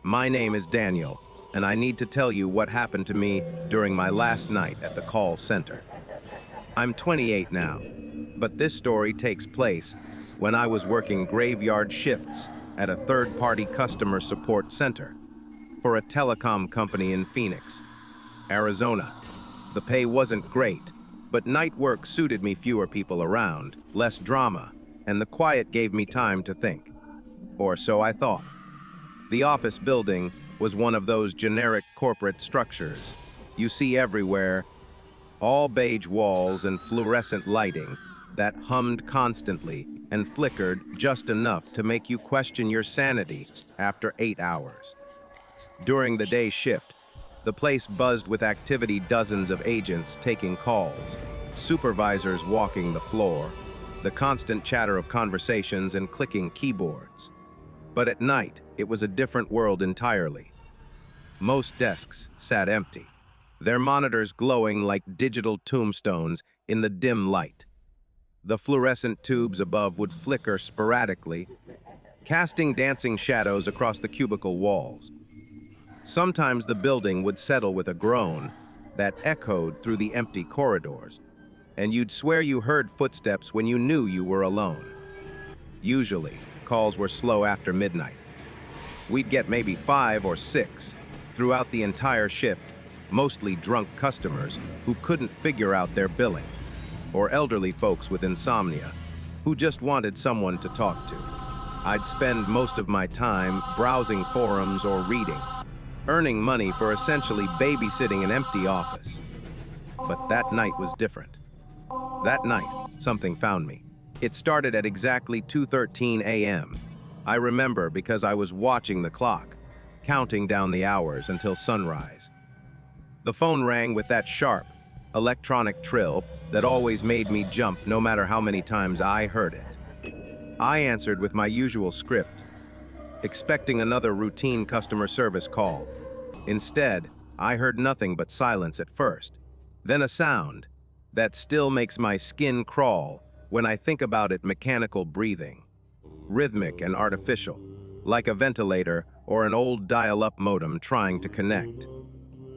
My name is Daniel, and I need to tell you what happened to me during my last night at the call center. I'm 28 now, but this story takes place when I was working graveyard shifts at a third-party customer support center for a telecom company in Phoenix, Arizona. The pay wasn't great, but night work suited me. Fewer people around, less drama, and the quiet gave me time to think. Or so I thought. The office building was one of those generic corporate structures you see everywhere, all beige walls and fluorescent lighting that hummed constantly and flickered just enough to make you question your sanity after 8 hours. During the day shift, the place buzzed with activity, dozens of agents taking calls, supervisors walking the floor, the constant chatter of conversations and clicking keyboards. But at night, it was a different world entirely. Most desks sat empty, their monitors glowing like digital tombstones in the dim light. The fluorescent tubes above would flicker sporadically, casting dancing shadows across the cubicle walls. Sometimes the building would settle with a groan that echoed through the empty corridors, and you'd swear you heard footsteps when you knew you were alone. Usually, calls were slow after midnight. We'd get maybe 5 or 6 throughout the entire shift, mostly drunk customers who couldn't figure out their billing, or elderly folks with insomnia who just wanted someone to talk to. I'd spend most of my time browsing forums or reading, earning money for essentially babysitting an empty office. But that night was different. That night, something found me. It started at exactly 2:13 a.m. I remember because I was watching the clock, counting down the hours until sunrise. The phone rang with that sharp, electronic trill that always made me jump no matter how many times I heard it. I answered with my usual script, expecting another routine customer service call. Instead, I heard nothing but silence at first, then a sound that still makes my skin crawl when I think about it: mechanical breathing, rhythmic and artificial, like a ventilator or an old dial-up modem trying to connect.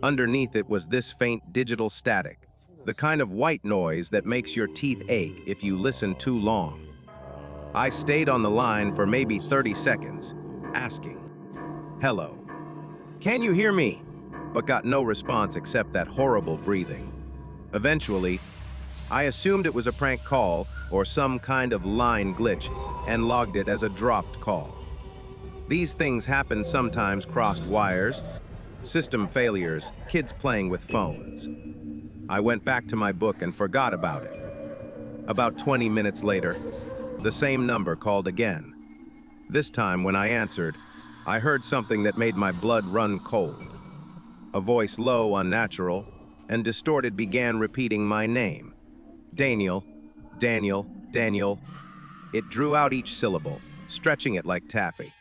Underneath it was this faint digital static, the kind of white noise that makes your teeth ache if you listen too long. I stayed on the line for maybe 30 seconds, asking, "Hello, can you hear me?" but got no response except that horrible breathing. Eventually, I assumed it was a prank call or some kind of line glitch and logged it as a dropped call. These things happen sometimes: crossed wires, system failures, kids playing with phones. I went back to my book and forgot about it. About 20 minutes later, the same number called again. This time when I answered, I heard something that made my blood run cold. A voice, low, unnatural, and distorted, began repeating my name. Daniel, Daniel, Daniel. It drew out each syllable, stretching it like taffy.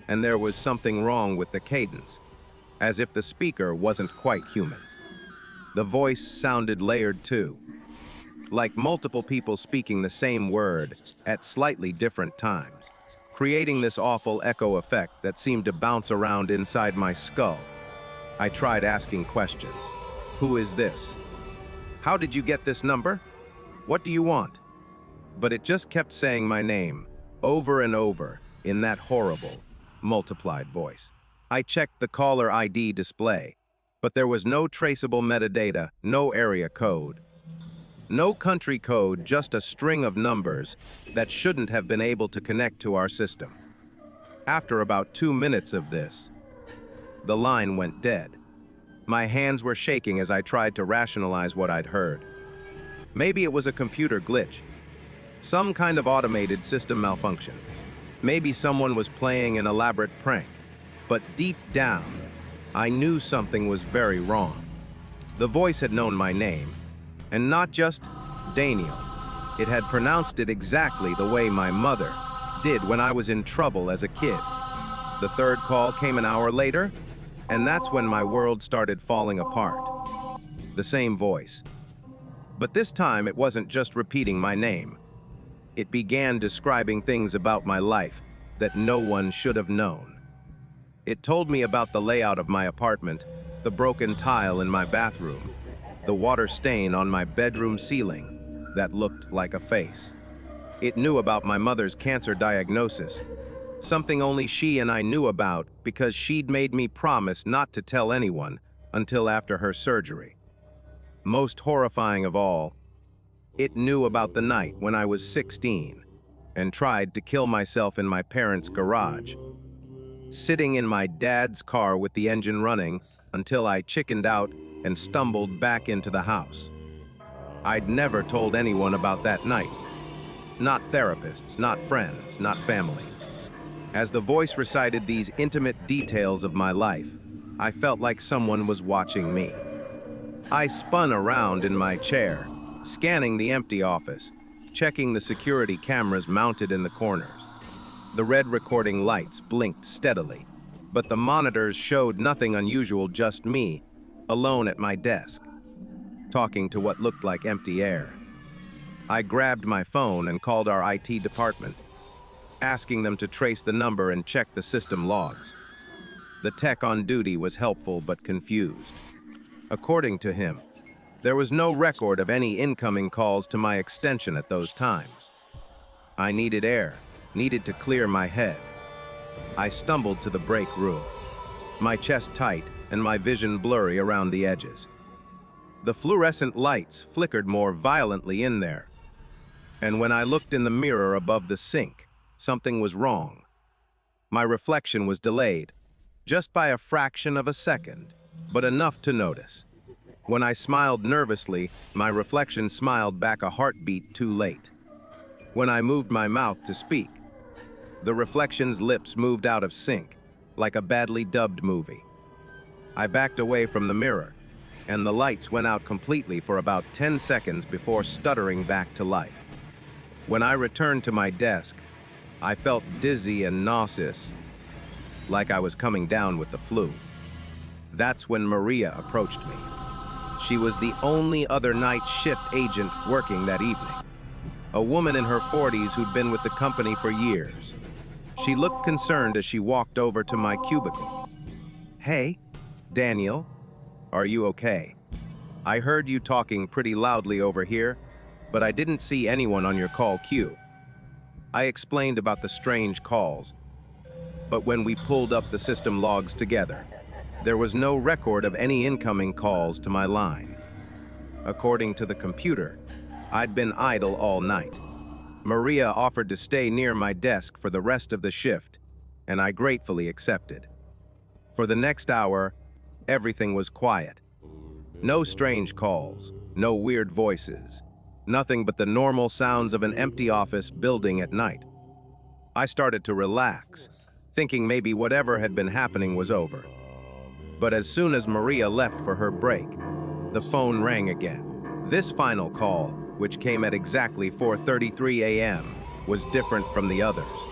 And there was something wrong with the cadence, as if the speaker wasn't quite human. The voice sounded layered too, like multiple people speaking the same word at slightly different times, creating this awful echo effect that seemed to bounce around inside my skull. I tried asking questions. Who is this? How did you get this number? What do you want? But it just kept saying my name, over and over, in that horrible, multiplied voice. I checked the caller ID display, but there was no traceable metadata, no area code, no country code, just a string of numbers that shouldn't have been able to connect to our system. After about 2 minutes of this, the line went dead. My hands were shaking as I tried to rationalize what I'd heard. Maybe it was a computer glitch, some kind of automated system malfunction. Maybe someone was playing an elaborate prank. But deep down, I knew something was very wrong. The voice had known my name, and not just Daniel. It had pronounced it exactly the way my mother did when I was in trouble as a kid. The third call came an hour later, and that's when my world started falling apart. The same voice. But this time it wasn't just repeating my name. It began describing things about my life that no one should have known. It told me about the layout of my apartment, the broken tile in my bathroom, the water stain on my bedroom ceiling that looked like a face. It knew about my mother's cancer diagnosis, something only she and I knew about because she'd made me promise not to tell anyone until after her surgery. Most horrifying of all, it knew about the night when I was 16 and tried to kill myself in my parents' garage, sitting in my dad's car with the engine running until I chickened out and stumbled back into the house. I'd never told anyone about that night. Not therapists, not friends, not family. As the voice recited these intimate details of my life, I felt like someone was watching me. I spun around in my chair, scanning the empty office, checking the security cameras mounted in the corners. The red recording lights blinked steadily, but the monitors showed nothing unusual, just me, alone at my desk, talking to what looked like empty air. I grabbed my phone and called our IT department, asking them to trace the number and check the system logs. The tech on duty was helpful but confused. According to him, there was no record of any incoming calls to my extension at those times. I needed air, needed to clear my head. I stumbled to the break room, my chest tight and my vision blurry around the edges. The fluorescent lights flickered more violently in there, and when I looked in the mirror above the sink, something was wrong. My reflection was delayed, just by a fraction of a second, but enough to notice. When I smiled nervously, my reflection smiled back a heartbeat too late. When I moved my mouth to speak, the reflection's lips moved out of sync, like a badly dubbed movie. I backed away from the mirror, and the lights went out completely for about 10 seconds before stuttering back to life. When I returned to my desk, I felt dizzy and nauseous, like I was coming down with the flu. That's when Maria approached me. She was the only other night shift agent working that evening, a woman in her 40s who'd been with the company for years. She looked concerned as she walked over to my cubicle. "Hey, Daniel, are you okay? I heard you talking pretty loudly over here, but I didn't see anyone on your call queue." I explained about the strange calls, but when we pulled up the system logs together, there was no record of any incoming calls to my line. According to the computer, I'd been idle all night. Maria offered to stay near my desk for the rest of the shift, and I gratefully accepted. For the next hour, everything was quiet. No strange calls, no weird voices, nothing but the normal sounds of an empty office building at night. I started to relax, thinking maybe whatever had been happening was over. But as soon as Maria left for her break, the phone rang again. This final call, which came at exactly 4:33 a.m., was different from the others.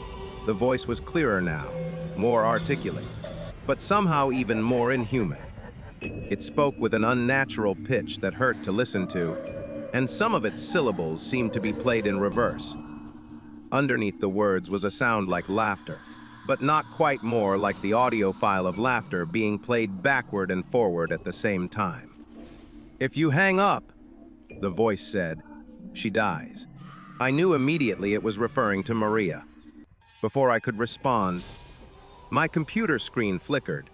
The voice was clearer now, more articulate, but somehow even more inhuman. It spoke with an unnatural pitch that hurt to listen to, and some of its syllables seemed to be played in reverse. Underneath the words was a sound like laughter, but not quite, more like the audio file of laughter being played backward and forward at the same time. "If you hang up," the voice said, "she dies." I knew immediately it was referring to Maria. Before I could respond, my computer screen flickered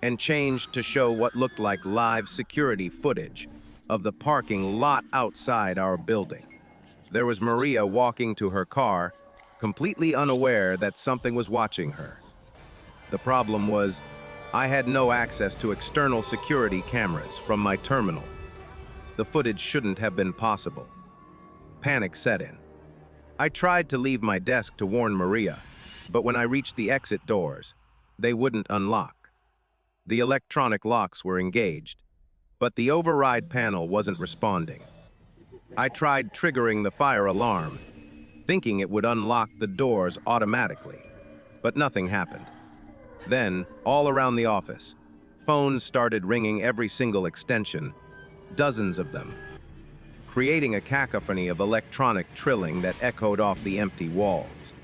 and changed to show what looked like live security footage of the parking lot outside our building. There was Maria walking to her car, completely unaware that something was watching her. The problem was, I had no access to external security cameras from my terminal. The footage shouldn't have been possible. Panic set in. I tried to leave my desk to warn Maria, but when I reached the exit doors, they wouldn't unlock. The electronic locks were engaged, but the override panel wasn't responding. I tried triggering the fire alarm, thinking it would unlock the doors automatically, but nothing happened. Then, all around the office, phones started ringing every single extension, dozens of them, creating a cacophony of electronic trilling that echoed off the empty walls.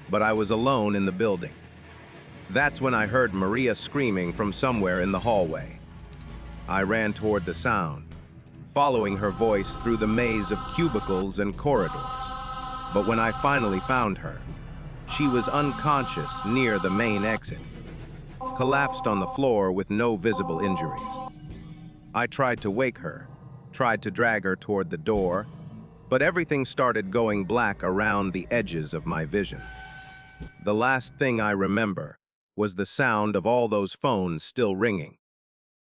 But I was alone in the building. That's when I heard Maria screaming from somewhere in the hallway. I ran toward the sound, following her voice through the maze of cubicles and corridors. But when I finally found her, she was unconscious near the main exit, collapsed on the floor with no visible injuries. I tried to wake her, tried to drag her toward the door, but everything started going black around the edges of my vision. The last thing I remember was the sound of all those phones still ringing,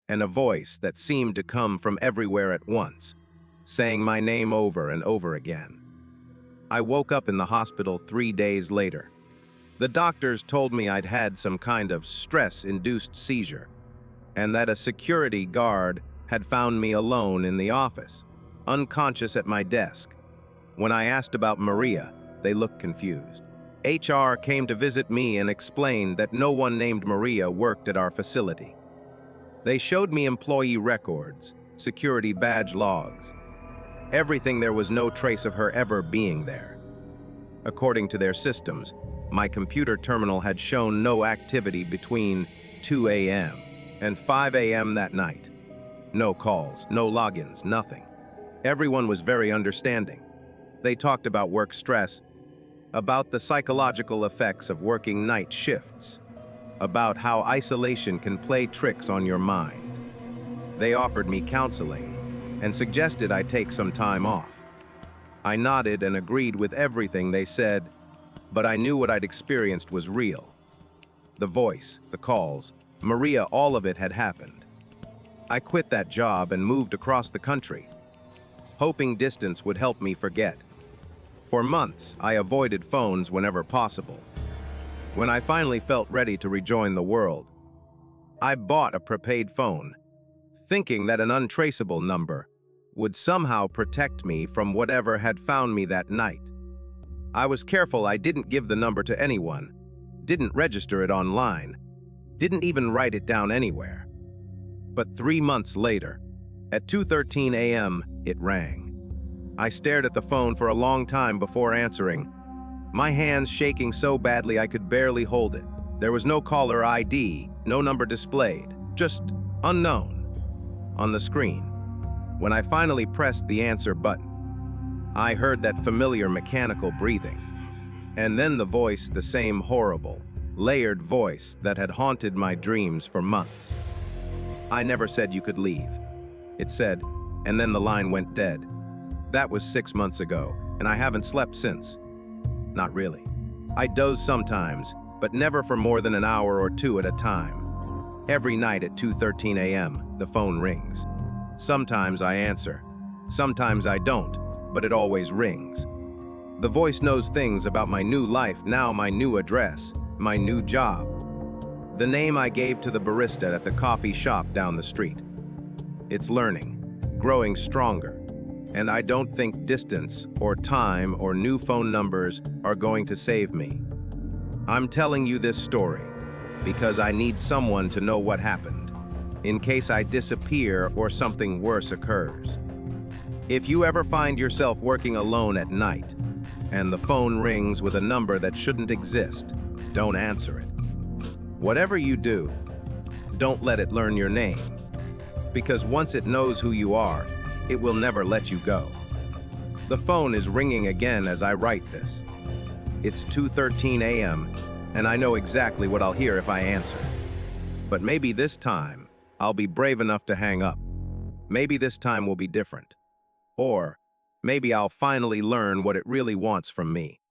and a voice that seemed to come from everywhere at once, saying my name over and over again. I woke up in the hospital 3 days later. The doctors told me I'd had some kind of stress-induced seizure, and that a security guard had found me alone in the office, unconscious at my desk. When I asked about Maria, they looked confused. HR came to visit me and explained that no one named Maria worked at our facility. They showed me employee records, security badge logs. Everything. There was no trace of her ever being there. According to their systems, my computer terminal had shown no activity between 2 a.m. and 5 a.m. that night. No calls, no logins, nothing. Everyone was very understanding. They talked about work stress, about the psychological effects of working night shifts, about how isolation can play tricks on your mind. They offered me counseling and suggested I take some time off. I nodded and agreed with everything they said, but I knew what I'd experienced was real. The voice, the calls, Maria, all of it had happened. I quit that job and moved across the country, hoping distance would help me forget. For months, I avoided phones whenever possible. When I finally felt ready to rejoin the world, I bought a prepaid phone, thinking that an untraceable number would somehow protect me from whatever had found me that night. I was careful I didn't give the number to anyone, didn't register it online, didn't even write it down anywhere. But 3 months later, at 2:13 a.m., it rang. I stared at the phone for a long time before answering, my hands shaking so badly I could barely hold it. There was no caller ID, no number displayed, just unknown on the screen. When I finally pressed the answer button, I heard that familiar mechanical breathing, and then the voice, the same horrible, layered voice that had haunted my dreams for months. I never said you could leave, it said, and then the line went dead. That was 6 months ago, and I haven't slept since. Not really. I doze sometimes, but never for more than an hour or two at a time. Every night at 2:13 a.m., the phone rings. Sometimes I answer, sometimes I don't, but it always rings. The voice knows things about my new life now, my new address, my new job. The name I gave to the barista at the coffee shop down the street. It's learning, growing stronger. And I don't think distance or time or new phone numbers are going to save me. I'm telling you this story because I need someone to know what happened, in case I disappear or something worse occurs. If you ever find yourself working alone at night, and the phone rings with a number that shouldn't exist, don't answer it. Whatever you do, don't let it learn your name, because once it knows who you are, it will never let you go. The phone is ringing again as I write this. It's 2:13 a.m., and I know exactly what I'll hear if I answer. But maybe this time, I'll be brave enough to hang up. Maybe this time will be different. Or maybe I'll finally learn what it really wants from me.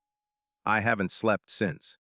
I haven't slept since.